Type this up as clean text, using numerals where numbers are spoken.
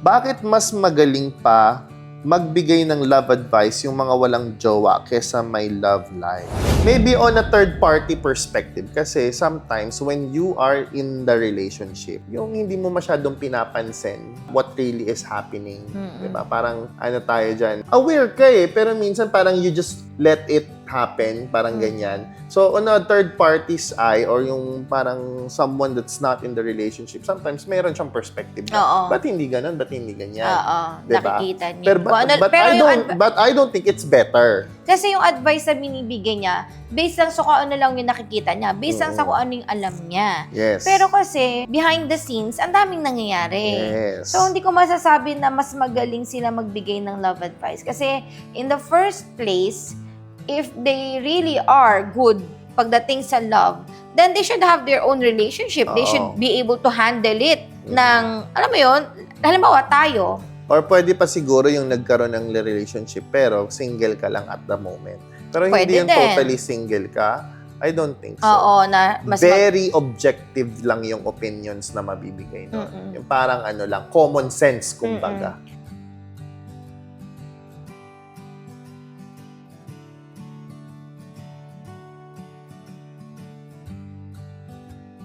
bakit mas magaling pa magbigay ng love advice yung mga walang jowa kesa may love life? Maybe on a third-party perspective kasi sometimes when you are in the relationship, yung hindi mo masyadong pinapansin what really is happening. Diba? Parang ano tayo dyan, aware ka pero minsan parang you just let it happen, parang ganyan. So, on a third party's eye or yung parang someone that's not in the relationship, sometimes meron siyang perspective na, ba't hindi ganun, ba't hindi ganyan? Diba? Nakikita niya. But I don't think it's better. Kasi yung advice na binibigay niya, based lang sa kung ano lang yung nakikita niya, based lang sa kung ano yung alam niya. Yes. Pero kasi, behind the scenes, ang daming nangyayari. Yes. So, hindi ko masasabi na mas magaling sila magbigay ng love advice. Kasi, in the first place, if they really are good pagdating sa love, then they should have their own relationship. They should be able to handle it ng, alam mo yun, halimbawa tayo. Or pwede pa siguro yung nagkaroon ng relationship pero single ka lang at the moment. Pero hindi Pwede yung din. totally single ka, I don't think so. Oo, na mas Very objective lang yung opinions na mabibigay nun. Yung parang ano lang, common sense kumbaga.